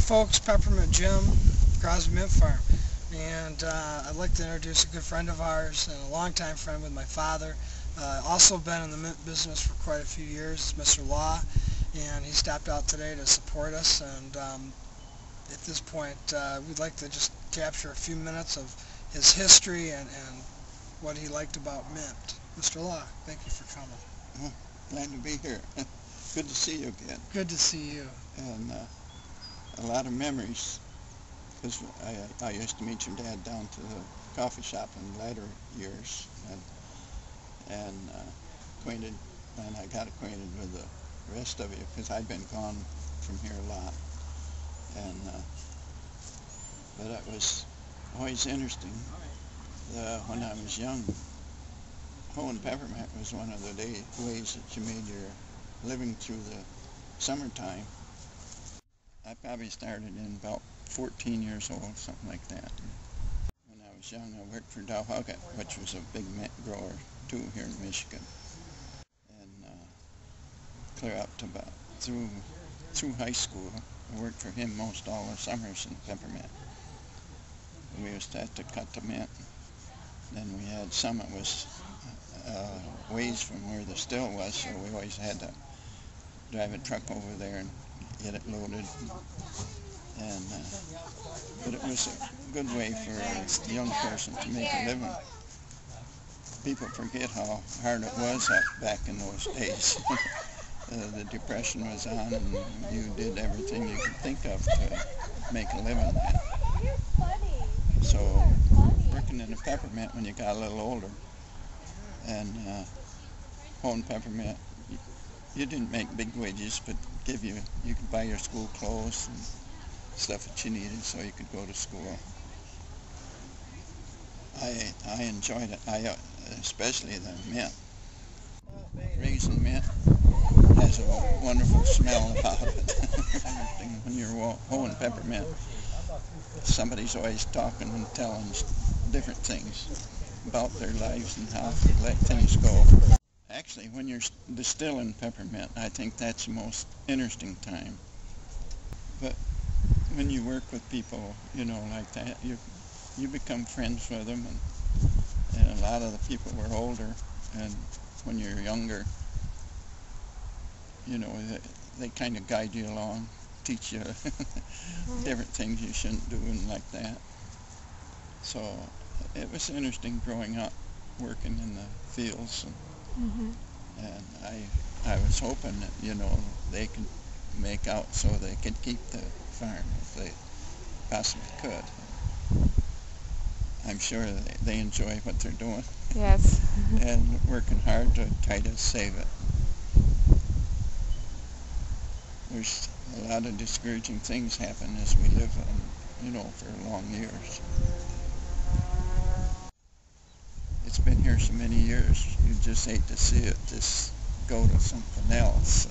folks, Peppermint Jim, Crosby Mint Farm, and I'd like to introduce a good friend of ours and a longtime friend with my father. Also been in the mint business for quite a few years, Mr. Law, and he stopped out today to support us. And at this point, we'd like to just capture a few minutes of his history and what he liked about mint. Mr. Law, thank you for coming. Oh, glad to be here. Good to see you again. Good to see you. And a lot of memories, because I used to meet your dad down to the coffee shop in later years, and acquainted, and I got acquainted with the rest of you because I'd been gone from here a lot. And but it was always interesting. When I was young, hoeing peppermint was one of the ways that you made your living through the summertime. I probably started in about 14 years old, something like that. When I was young, I worked for Dow Huggett, which was a big mint grower too here in Michigan, and clear up to about through high school. I worked for him most all the summers in peppermint. We used to have to cut the mint. Then we had some that was ways from where the still was, so we always had to drive a truck over there and get it loaded. And but it was a good way for a young person to make a living. People forget how hard it was back in those days. The Depression was on, and you did everything you could think of to make a living. So working in the peppermint when you got a little older and hoeing peppermint, you didn't make big wages, but you could buy your school clothes and stuff that you needed so you could go to school. I enjoyed it. Especially the mint. Raisin mint has a wonderful smell about it. When you're hoeing peppermint, somebody's always talking and telling different things about their lives and how to let things go. Actually, when you're distilling peppermint, I think that's the most interesting time. But when you work with people, like that, you become friends with them, and a lot of the people were older, and when you're younger, they kind of guide you along, teach you different things you shouldn't do and like that. So it was interesting growing up, working in the fields, and I was hoping that they could make out so they could keep the farm if they possibly could. I'm sure they enjoy what they're doing. Yes. And working hard to try to save it. There's a lot of discouraging things happen as we live for long years. It's been here so many years, you just hate to see it just go to something else.